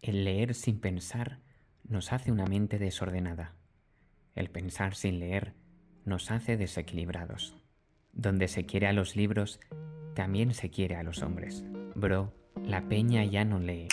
El leer sin pensar nos hace una mente desordenada. El pensar sin leer nos hace desequilibrados. Donde se quiere a los libros, también se quiere a los hombres. Bro, la peña ya no lee.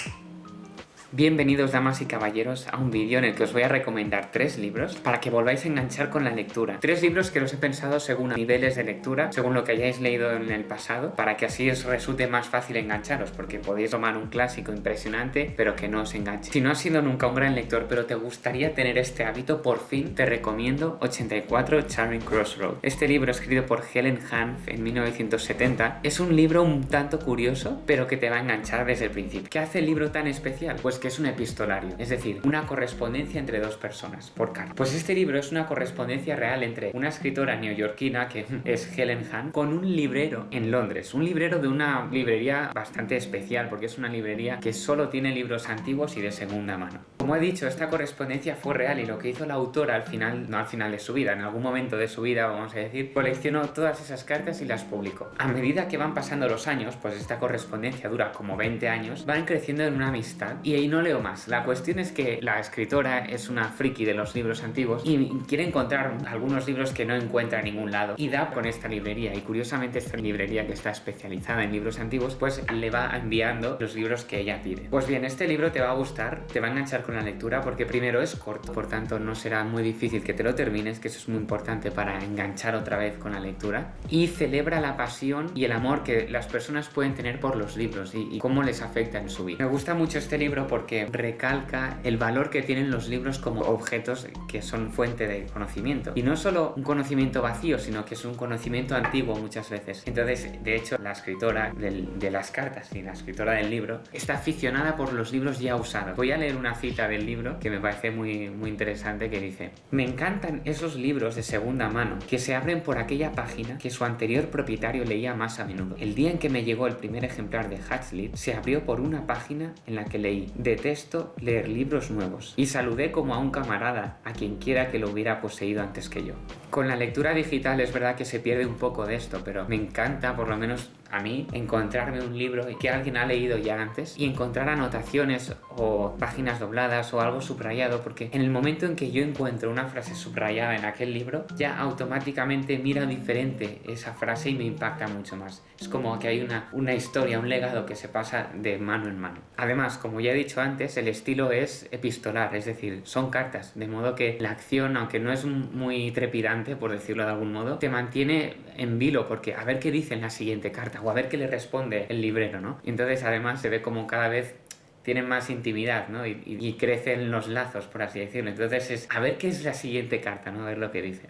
Bienvenidos, damas y caballeros, a un vídeo en el que os voy a recomendar 3 libros para que volváis a enganchar con la lectura. 3 libros que los he pensado según niveles de lectura, según lo que hayáis leído en el pasado, para que así os resulte más fácil engancharos, porque podéis tomar un clásico impresionante, pero que no os enganche. Si no has sido nunca un gran lector, pero te gustaría tener este hábito, por fin te recomiendo 84 Charing Cross Road. Este libro, escrito por Helen Hanff en 1970, es un libro un tanto curioso, pero que te va a enganchar desde el principio. ¿Qué hace el libro tan especial? Pues que es un epistolario, es decir, una correspondencia entre 2 personas por carta. Pues este libro es una correspondencia real entre una escritora neoyorquina, que es Helen Hanff, con un librero en Londres, un librero de una librería bastante especial, porque es una librería que solo tiene libros antiguos y de segunda mano. Como he dicho, esta correspondencia fue real y lo que hizo la autora al final, no al final de su vida, en algún momento de su vida, vamos a decir, coleccionó todas esas cartas y las publicó. A medida que van pasando los años, pues esta correspondencia dura como 20 años, van creciendo en una amistad y ahí no leo más. La cuestión es que la escritora es una friki de los libros antiguos y quiere encontrar algunos libros que no encuentra en ningún lado y da con esta librería, y curiosamente esta librería, que está especializada en libros antiguos, pues le va enviando los libros que ella pide. Pues bien, este libro te va a gustar, te va a enganchar con la lectura, porque primero es corto, por tanto no será muy difícil que te lo termines, que eso es muy importante para enganchar otra vez con la lectura, y celebra la pasión y el amor que las personas pueden tener por los libros y cómo les afecta en su vida. Me gusta mucho este libro porque recalca el valor que tienen los libros como objetos que son fuente de conocimiento, y no solo un conocimiento vacío, sino que es un conocimiento antiguo muchas veces. Entonces, de hecho, la escritora de las cartas y la escritora del libro está aficionada por los libros ya usados. Voy a leer una cita del libro que me parece muy interesante, que dice: "Me encantan esos libros de segunda mano que se abren por aquella página que su anterior propietario leía más a menudo. El día en que me llegó el primer ejemplar de Huxley, se abrió por una página en la que leí: detesto leer libros nuevos, y saludé como a un camarada, a quien quiera que lo hubiera poseído antes que yo". Con la lectura digital es verdad que se pierde un poco de esto, pero me encanta, por lo menos a mí, encontrarme un libro que alguien ha leído ya antes y encontrar anotaciones o páginas dobladas o algo subrayado, porque en el momento en que yo encuentro una frase subrayada en aquel libro, ya automáticamente miro diferente esa frase y me impacta mucho más. Es como que hay una historia, un legado que se pasa de mano en mano. Además, como ya he dicho antes, el estilo es epistolar, es decir, son cartas, de modo que la acción, aunque no es muy trepidante, por decirlo de algún modo, te mantiene en vilo, porque a ver qué dice en la siguiente carta o a ver qué le responde el librero, ¿no? Entonces, además, se ve como cada vez tienen más intimidad, ¿no? Y crecen los lazos, por así decirlo. Entonces es a ver qué es la siguiente carta, ¿no? A ver lo que dice.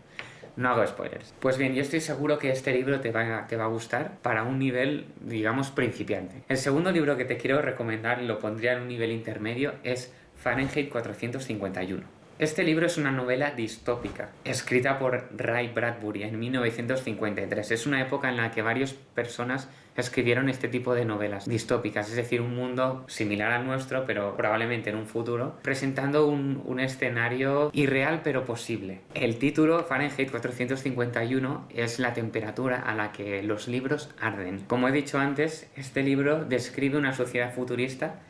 No hago spoilers. Pues bien, yo estoy seguro que este libro te va a gustar para un nivel, digamos, principiante. El segundo libro que te quiero recomendar, y lo pondría en un nivel intermedio, es Fahrenheit 451. Este libro es una novela distópica, escrita por Ray Bradbury en 1953. Es una época en la que varias personas escribieron este tipo de novelas distópicas, es decir, un mundo similar al nuestro, pero probablemente en un futuro, presentando un escenario irreal pero posible. El título, Fahrenheit 451, es la temperatura a la que los libros arden. Como he dicho antes, este libro describe una sociedad futurista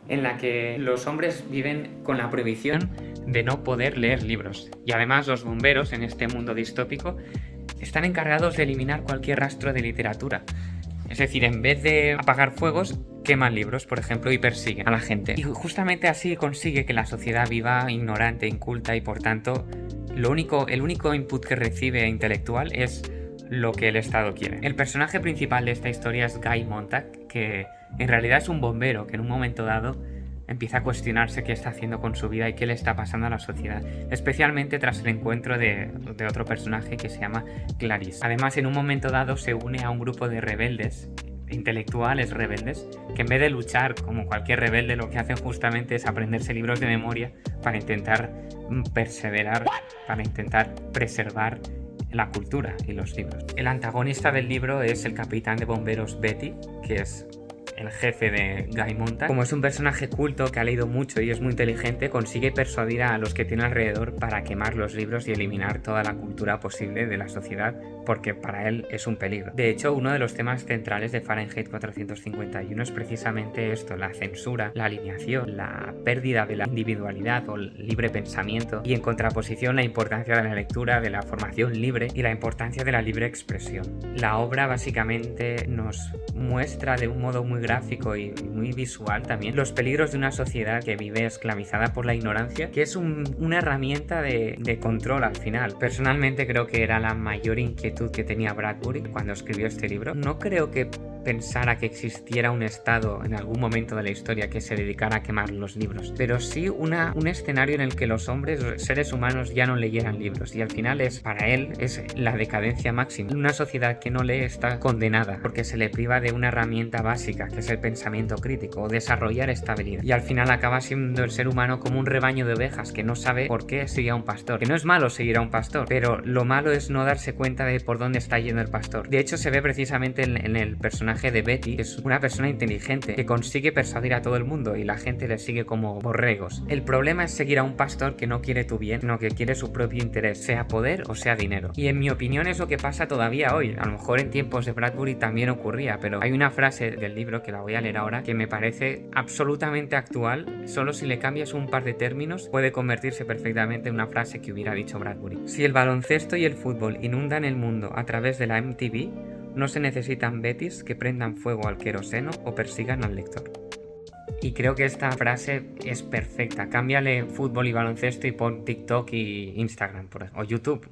en la que los hombres viven con la prohibición de no poder leer libros, y además los bomberos en este mundo distópico están encargados de eliminar cualquier rastro de literatura. Es decir, en vez de apagar fuegos, queman libros, por ejemplo, y persiguen a la gente. Y justamente así consigue que la sociedad viva ignorante, inculta, y por tanto el único input que recibe intelectual es lo que el Estado quiere. El personaje principal de esta historia es Guy Montag, que en realidad es un bombero que en un momento dado empieza a cuestionarse qué está haciendo con su vida y qué le está pasando a la sociedad, especialmente tras el encuentro de otro personaje que se llama Clarice. Además, en un momento dado se une a un grupo de rebeldes, intelectuales rebeldes, que en vez de luchar como cualquier rebelde, lo que hacen justamente es aprenderse libros de memoria para intentar perseverar, para intentar preservar la cultura y los libros. El antagonista del libro es el capitán de bomberos Betty, que es el jefe de Guy Montag, como es un personaje culto que ha leído mucho y es muy inteligente, consigue persuadir a los que tiene alrededor para quemar los libros y eliminar toda la cultura posible de la sociedad, porque para él es un peligro. De hecho, uno de los temas centrales de Fahrenheit 451 es precisamente esto: la censura, la alineación, la pérdida de la individualidad o el libre pensamiento, y en contraposición la importancia de la lectura, de la formación libre y la importancia de la libre expresión. La obra básicamente nos muestra de un modo muy gráfico y muy visual también los peligros de una sociedad que vive esclavizada por la ignorancia, que es una herramienta de control al final. Personalmente creo que era la mayor inquietud que tenía Bradbury cuando escribió este libro. No creo que pensara que existiera un estado en algún momento de la historia que se dedicara a quemar los libros, pero sí un escenario en el que los hombres, seres humanos, ya no leyeran libros, y al final para él es la decadencia máxima. Una sociedad que no lee está condenada porque se le priva de una herramienta básica, que es el pensamiento crítico o desarrollar esta habilidad, y al final acaba siendo el ser humano como un rebaño de ovejas que no sabe por qué sigue a un pastor. Que no es malo seguir a un pastor, pero lo malo es no darse cuenta de por dónde está yendo el pastor. De hecho, se ve precisamente en el personaje de Betty, que es una persona inteligente que consigue persuadir a todo el mundo y la gente le sigue como borregos. El problema es seguir a un pastor que no quiere tu bien, sino que quiere su propio interés, sea poder o sea dinero. Y en mi opinión es lo que pasa todavía hoy. A lo mejor en tiempos de Bradbury también ocurría, pero hay una frase del libro que la voy a leer ahora que me parece absolutamente actual. Solo si le cambias un par de términos puede convertirse perfectamente en una frase que hubiera dicho Bradbury. Si el baloncesto y el fútbol inundan el mundo a través de la MTV, no se necesitan Bettys que prendan fuego al queroseno o persigan al lector. Y creo que esta frase es perfecta. Cámbiale fútbol y baloncesto y pon TikTok y Instagram o YouTube,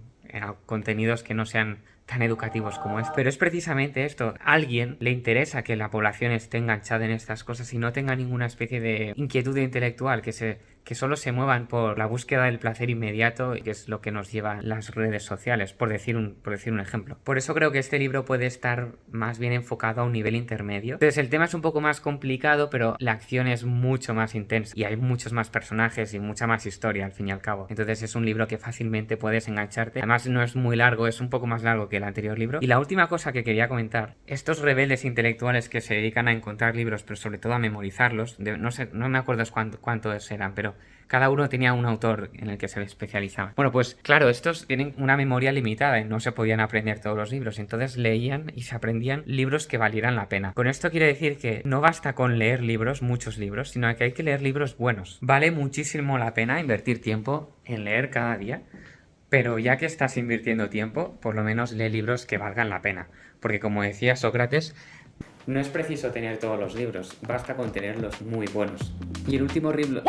contenidos que no sean tan educativos como este. Pero es precisamente esto: a alguien le interesa que la población esté enganchada en estas cosas y no tenga ninguna especie de inquietud intelectual, que solo se muevan por la búsqueda del placer inmediato, que es lo que nos lleva las redes sociales, por decir un ejemplo. Por eso creo que este libro puede estar más bien enfocado a un nivel intermedio. Entonces el tema es un poco más complicado, pero la acción es mucho más intensa y hay muchos más personajes y mucha más historia al fin y al cabo. Entonces es un libro que fácilmente puedes engancharte. Además no es muy largo, es un poco más largo que el anterior libro. Y la última cosa que quería comentar: estos rebeldes intelectuales que se dedican a encontrar libros, pero sobre todo a memorizarlos, no me acuerdo cuántos eran, pero cada uno tenía un autor en el que se especializaba. Bueno, pues claro, estos tienen una memoria limitada y no se podían aprender todos los libros, entonces leían y se aprendían libros que valieran la pena. Con esto quiero decir que no basta con leer libros, muchos libros, sino que hay que leer libros buenos. Vale muchísimo la pena invertir tiempo en leer cada día, pero ya que estás invirtiendo tiempo, por lo menos lee libros que valgan la pena. Porque como decía Sócrates, no es preciso tener todos los libros, basta con tenerlos muy buenos. Y el último riblo.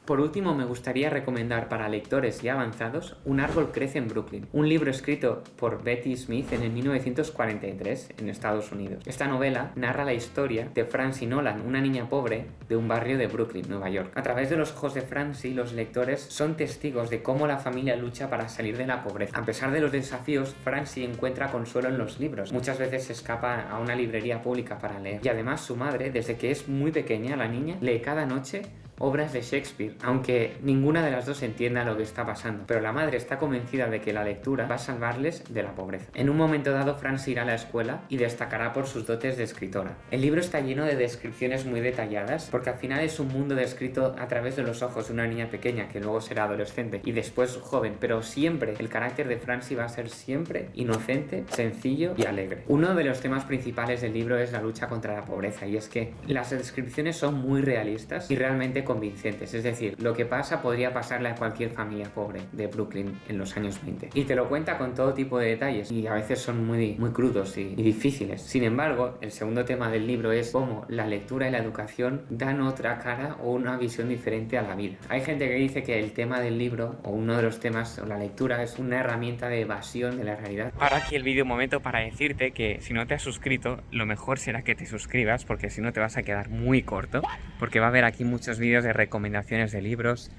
Por último, me gustaría recomendar para lectores ya avanzados Un árbol crece en Brooklyn, un libro escrito por Betty Smith en el 1943 en Estados Unidos. Esta novela narra la historia de Francie Nolan, una niña pobre de un barrio de Brooklyn, Nueva York. A través de los ojos de Francie, los lectores son testigos de cómo la familia lucha para salir de la pobreza. A pesar de los desafíos, Francie encuentra consuelo en los libros. Muchas veces se escapa a una librería pública para leer. Y además su madre, desde que es muy pequeña, la niña lee cada noche obras de Shakespeare, aunque ninguna de las dos entienda lo que está pasando, pero la madre está convencida de que la lectura va a salvarles de la pobreza. En un momento dado, Francie irá a la escuela y destacará por sus dotes de escritora. El libro está lleno de descripciones muy detalladas, porque al final es un mundo descrito a través de los ojos de una niña pequeña que luego será adolescente y después joven, pero siempre el carácter de Francie va a ser siempre inocente, sencillo y alegre. Uno de los temas principales del libro es la lucha contra la pobreza, y es que las descripciones son muy realistas y realmente convincentes, es decir, lo que pasa podría pasarle a cualquier familia pobre de Brooklyn en los años 20. Y te lo cuenta con todo tipo de detalles y a veces son muy crudos y difíciles. Sin embargo, el segundo tema del libro es cómo la lectura y la educación dan otra cara o una visión diferente a la vida. Hay gente que dice que el tema del libro, o uno de los temas, o la lectura, es una herramienta de evasión de la realidad. Para aquí el vídeo un momento para decirte que si no te has suscrito, lo mejor será que te suscribas, porque si no te vas a quedar muy corto, porque va a haber aquí muchos vídeos de recomendaciones de libros,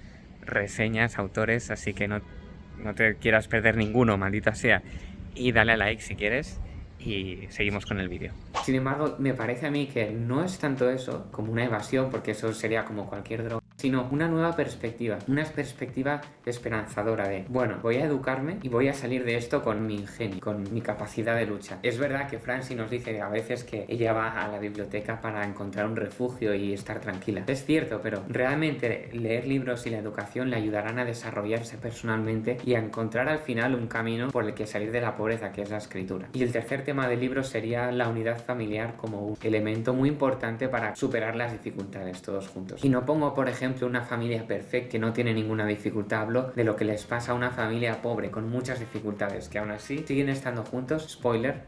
reseñas, autores, así que no te quieras perder ninguno, maldita sea. Y dale a like si quieres y seguimos con el vídeo. Sin embargo, me parece a mí que no es tanto eso como una evasión, porque eso sería como cualquier droga, sino una nueva perspectiva, una perspectiva esperanzadora de, bueno, voy a educarme y voy a salir de esto con mi ingenio, con mi capacidad de lucha. Es verdad que Francie nos dice a veces que ella va a la biblioteca para encontrar un refugio y estar tranquila. Es cierto, pero realmente leer libros y la educación le ayudarán a desarrollarse personalmente y a encontrar al final un camino por el que salir de la pobreza, que es la escritura. Y el tercer tema del libro sería la unidad familiar como un elemento muy importante para superar las dificultades todos juntos. Y no pongo, por ejemplo, una familia perfecta que no tiene ninguna dificultad, hablo de lo que les pasa a una familia pobre con muchas dificultades, que aún así siguen estando juntos. Spoiler,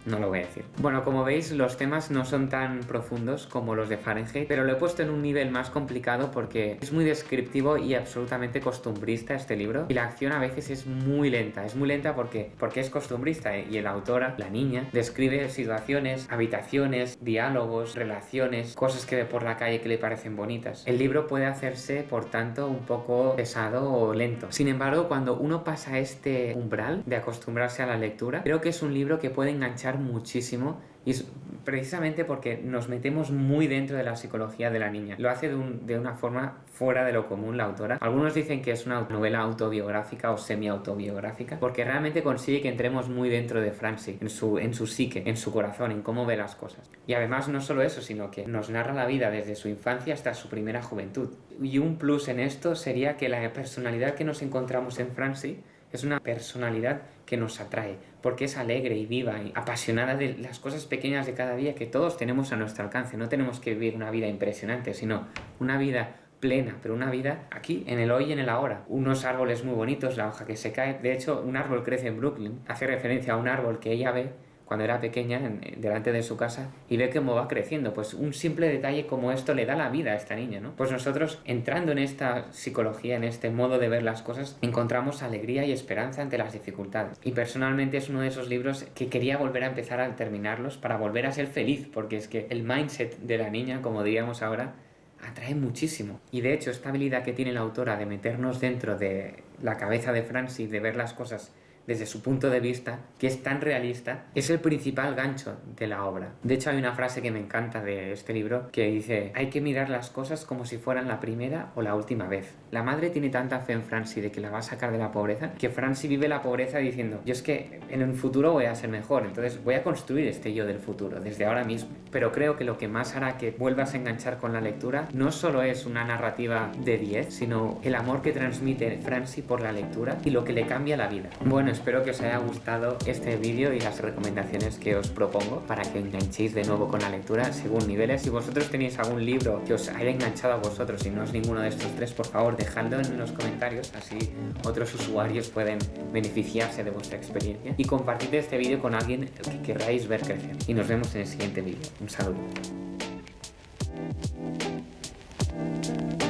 no lo voy a decir. Bueno, como veis, los temas no son tan profundos como los de Fahrenheit, pero lo he puesto en un nivel más complicado porque es muy descriptivo y absolutamente costumbrista este libro, y la acción a veces es muy lenta. Es muy lenta porque es costumbrista, y la autora, la niña, describe situaciones, habitaciones, diálogos, relaciones, cosas que ve por la calle que le parecen bonitas. El libro puede hacerse, por tanto, un poco pesado o lento. Sin embargo, cuando uno pasa este umbral de acostumbrarse a la lectura, creo que es un libro que puede enganchar muchísimo, y es precisamente porque nos metemos muy dentro de la psicología de la niña. Lo hace de una forma fuera de lo común la autora. Algunos dicen que es una novela autobiográfica o semi-autobiográfica porque realmente consigue que entremos muy dentro de Francie, en su psique, en su corazón, en cómo ve las cosas. Y además no solo eso, sino que nos narra la vida desde su infancia hasta su primera juventud. Y un plus en esto sería que la personalidad que nos encontramos en Francie es una personalidad que nos atrae, porque es alegre y viva y apasionada de las cosas pequeñas de cada día que todos tenemos a nuestro alcance. No tenemos que vivir una vida impresionante, sino una vida plena, pero una vida aquí, en el hoy y en el ahora. Unos árboles muy bonitos, la hoja que se cae. De hecho, un árbol crece en Brooklyn. Hace referencia a un árbol que ella ve cuando era pequeña delante de su casa y ve cómo va creciendo. Pues un simple detalle como esto le da la vida a esta niña, ¿no? Pues nosotros, entrando en esta psicología, en este modo de ver las cosas, encontramos alegría y esperanza ante las dificultades. Y personalmente es uno de esos libros que quería volver a empezar a terminarlos para volver a ser feliz, porque es que el mindset de la niña, como diríamos ahora, atrae muchísimo. Y de hecho, esta habilidad que tiene la autora de meternos dentro de la cabeza de Francie, de ver las cosas desde su punto de vista, que es tan realista, es el principal gancho de la obra. De hecho, hay una frase que me encanta de este libro que dice: hay que mirar las cosas como si fueran la primera o la última vez. La madre tiene tanta fe en Francie de que la va a sacar de la pobreza, que Francie vive la pobreza diciendo: yo es que en un futuro voy a ser mejor, entonces voy a construir este yo del futuro, desde ahora mismo. Pero creo que lo que más hará que vuelvas a enganchar con la lectura no solo es una narrativa de 10, sino el amor que transmite Francie por la lectura y lo que le cambia la vida. Bueno, espero que os haya gustado este vídeo y las recomendaciones que os propongo para que enganchéis de nuevo con la lectura según niveles. Si vosotros tenéis algún libro que os haya enganchado a vosotros y no es ninguno de estos tres, por favor dejadlo en los comentarios, así otros usuarios pueden beneficiarse de vuestra experiencia, y compartid este vídeo con alguien que querráis ver crecer. Y nos vemos en el siguiente vídeo. Un saludo.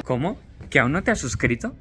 ¿Cómo? ¿Que aún no te has suscrito?